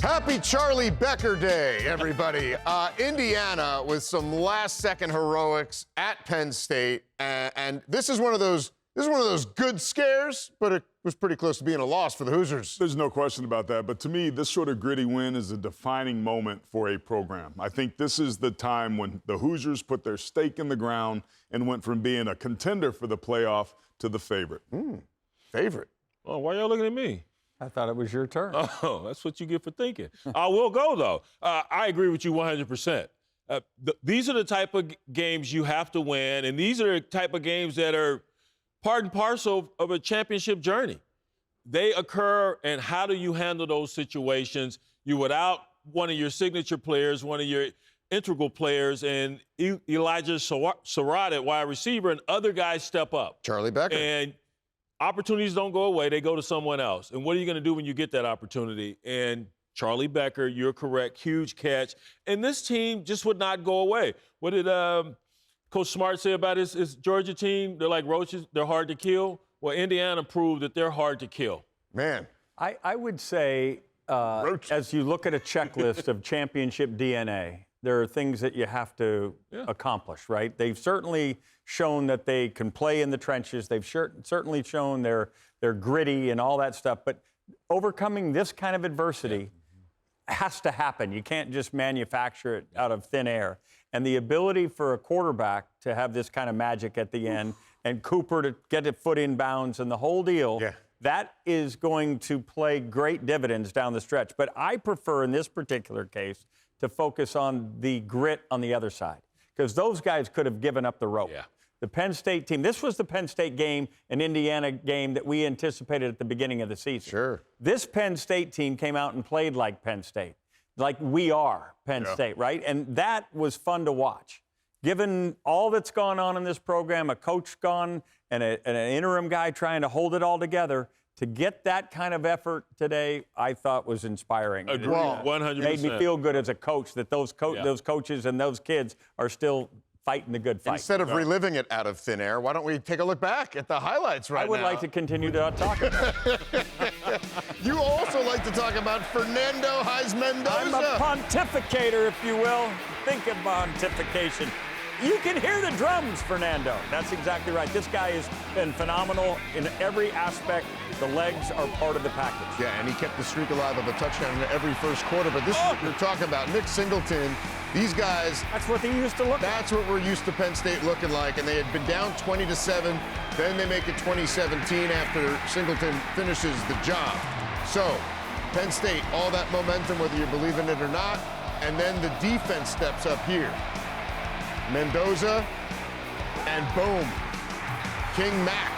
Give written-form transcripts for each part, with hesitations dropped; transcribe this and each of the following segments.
Happy Charlie Becker Day, everybody. Indiana with some last-second heroics at Penn State, and this is one of those good scares, but it was pretty close to being a loss for the Hoosiers. There's no question about that. But to me, this sort of gritty win is a defining moment for a program. I think this is the time when the Hoosiers put their stake in the ground and went from being a contender for the playoff to the favorite. Favorite? Oh, why y'all looking at me? I thought it was your turn. Oh, that's what you get for thinking. I will go, though. I agree with you 100%. These are the type of games you have to win, and these are the type of games that are part and parcel of a championship journey. They occur, and how do you handle those situations? You're without one of your signature players, one of your integral players, and Elijah Surratt at wide receiver, and other guys step up. Charlie Becker. And opportunities don't go away. They go to someone else. And what are you going to do when you get that opportunity? And Charlie Becker, you're correct, huge catch. And this team just would not go away. What did Coach Smart say about his Georgia team? They're like roaches. They're hard to kill. Well, Indiana proved that they're hard to kill. Man. I would say, as you look at a checklist of championship DNA, there are things that you have to accomplish, right? They've certainly shown that they can play in the trenches. They've certainly shown they're gritty and all that stuff. But overcoming this kind of adversity has to happen. You can't just manufacture it out of thin air. And the ability for a quarterback to have this kind of magic at the end and Cooper to get a foot in bounds and the whole deal, that is going to play great dividends down the stretch. But I prefer in this particular case to focus on the grit on the other side, because those guys could have given up the rope. Yeah. The Penn State team, this was the Penn State game, an Indiana game that we anticipated at the beginning of the season. Sure. This Penn State team came out and played like Penn State, like we are Penn State, right? And that was fun to watch. Given all that's gone on in this program, a coach gone and an interim guy trying to hold it all together, to get that kind of effort today, I thought was inspiring. Agreed, 100%. Made me feel good as a coach that those coaches and those kids are still fighting the good fight. Instead of reliving it out of thin air, why don't we take a look back at the highlights right now? I would like to continue to talk about it. You also like to talk about Fernando Mendoza. I'm a pontificator, if you will. Think of pontification. You can hear the drums, Fernando. That's exactly right. This guy has been phenomenal in every aspect. The legs are part of the package. Yeah, and he kept the streak alive of a touchdown in every first quarter. But this is what you're talking about. Nick Singleton, these guys. That's what they used to look like. That's what we're used to Penn State looking like. And they had been down 20-7. Then they make it 2017 after Singleton finishes the job. So, Penn State, all that momentum, whether you believe in it or not. And then the defense steps up here. Mendoza, and boom, King Mac.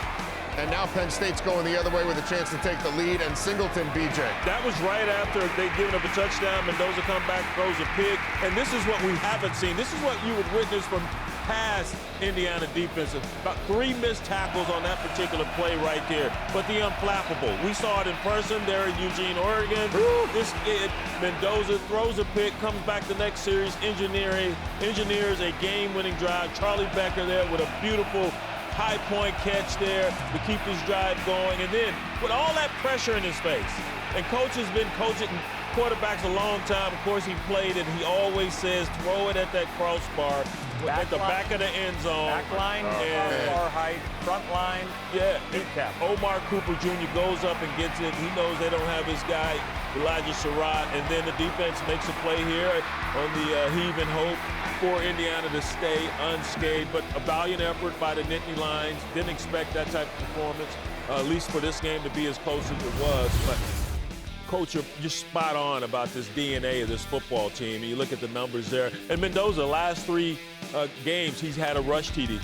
And now Penn State's going the other way with a chance to take the lead, and Singleton, BJ. That was right after they'd given up a touchdown. Mendoza come back, throws a pick. And this is what we haven't seen. This is what you would witness from past Indiana defense. About 3 missed tackles on that particular play right there. But the unflappable. We saw it in person there in Eugene, Oregon. This kid, Mendoza, throws a pick, comes back the next series, engineers a game-winning drive. Charlie Becker there with a beautiful high point catch there to keep his drive going. And then with all that pressure in his face, and Coach has been coaching quarterbacks a long time. Of course, he played it. He always says, throw it at that crossbar at the back of the end zone. Back line, far height, front line. Yeah. Omar Cooper Jr. goes up and gets it. He knows they don't have his guy, Elijah Surratt. And then the defense makes a play here on the heave and hope for Indiana to stay unscathed. But a valiant effort by the Nittany Lions. Didn't expect that type of performance, at least for this game, to be as close as it was. But Coach, you're spot on about this DNA of this football team. And you look at the numbers there. And Mendoza, last 3 games, he's had a rush TD.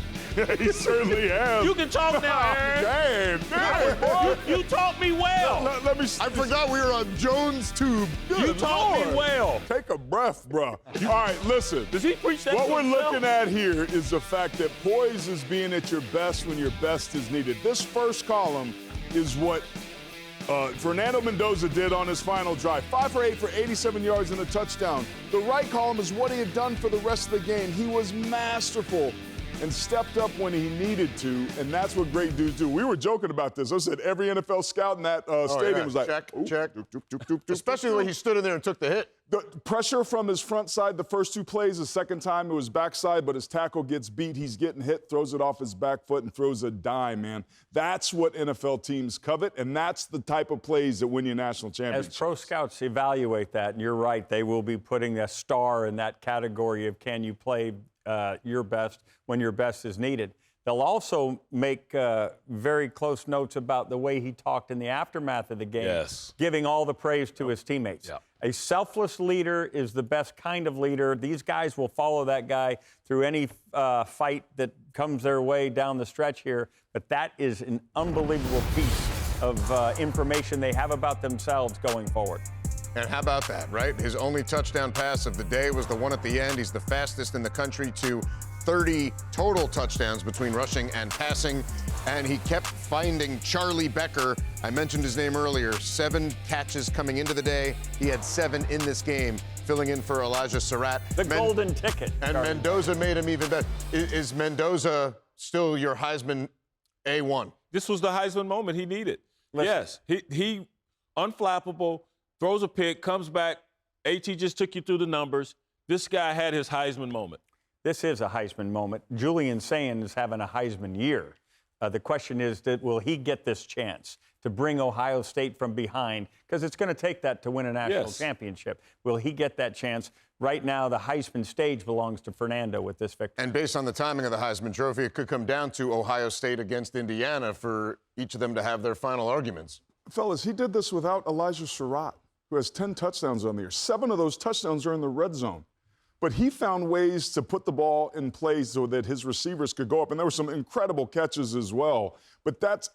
He certainly has. You can talk now, Aaron. Damn, you taught me well. I forgot we were on Jones Tube. You taught me well. Take a breath, bro. All right, listen. Does he preach that? What we're looking at here is the fact that poise is being at your best when your best is needed. This first column is what Fernando Mendoza did on his final drive. 5 for 8 for 87 yards and a touchdown. The right column is what he had done for the rest of the game. He was masterful and stepped up when he needed to, and that's what great dudes do. We were joking about this. I said every NFL scout in that stadium was like, check. Especially when he stood in there and took the hit. The pressure from his front side the first 2 plays. The second time it was backside, but his tackle gets beat. He's getting hit, throws it off his back foot, and throws a dime, man. That's what NFL teams covet, and that's the type of plays that win you national championships. As pro scouts evaluate that, and you're right, they will be putting a star in that category of can you play your best when your best is needed. They'll also make very close notes about the way he talked in the aftermath of the game, giving all the praise to his teammates. Yeah. A selfless leader is the best kind of leader. These guys will follow that guy through any fight that comes their way down the stretch here. But that is an unbelievable piece of information they have about themselves going forward. And how about that, right? His only touchdown pass of the day was the one at the end. He's the fastest in the country to 30 total touchdowns between rushing and passing. And he kept finding Charlie Becker. I mentioned his name earlier. 7 catches coming into the day. He had 7 in this game, filling in for Elijah Surratt. The golden ticket. And Charlie. Mendoza made him even better. Is Mendoza still your Heisman A1? This was the Heisman moment he needed. Listen. Yes, he unflappable, throws a pick, comes back. AT just took you through the numbers. This guy had his Heisman moment. This is a Heisman moment. Julian Saying is having a Heisman year. The question is, will he get this chance to bring Ohio State from behind? Because it's going to take that to win a national championship. Will he get that chance? Right now, the Heisman stage belongs to Fernando with this victory. And based on the timing of the Heisman Trophy, it could come down to Ohio State against Indiana for each of them to have their final arguments. Fellas, he did this without Elijah Surratt, who has 10 touchdowns on the year. 7 of those touchdowns are in the red zone. But he found ways to put the ball in place so that his receivers could go up. And there were some incredible catches as well. But that's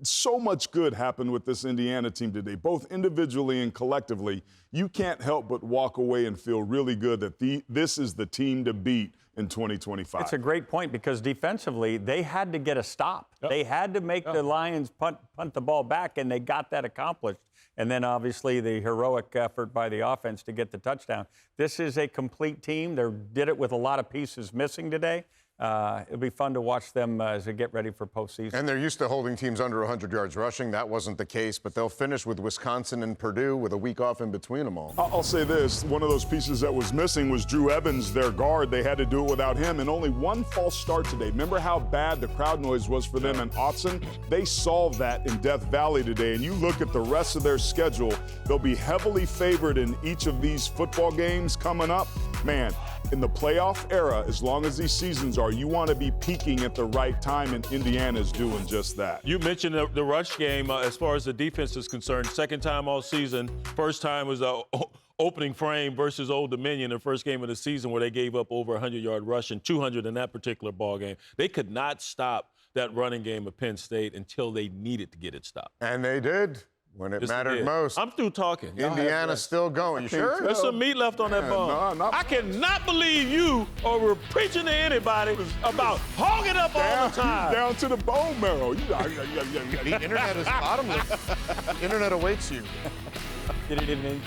so much good happened with this Indiana team today, both individually and collectively. You can't help but walk away and feel really good that this is the team to beat in 2025. It's a great point because defensively, they had to get a stop. Yep. They had to make the Lions punt the ball back, and they got that accomplished. And then, obviously, the heroic effort by the offense to get the touchdown. This is a complete team. They did it with a lot of pieces missing today. It'll be fun to watch them as they get ready for postseason. And they're used to holding teams under 100 yards rushing. That wasn't the case, but they'll finish with Wisconsin and Purdue with a week off in between them all. I'll say this. One of those pieces that was missing was Drew Evans, their guard. They had to do it without him, and only 1 false start today. Remember how bad the crowd noise was for them in Autzen? They solved that in Death Valley today, and you look at the rest of their schedule, they'll be heavily favored in each of these football games coming up. Man, in the playoff era, as long as these seasons are, you want to be peaking at the right time, and Indiana's doing just that. You mentioned the rush game as far as the defense is concerned. Second time all season. First time was opening frame versus Old Dominion, the first game of the season where they gave up over 100-yard rush and 200 in that particular ball game. They could not stop that running game of Penn State until they needed to get it stopped. And they did. When it mattered most. I'm through talking. Indiana's still going. You sure? There's some meat left on that bone. I cannot believe you were preaching to anybody about hogging up all the time. Down to the bone marrow. The internet is bottomless. The internet awaits you. Did it even?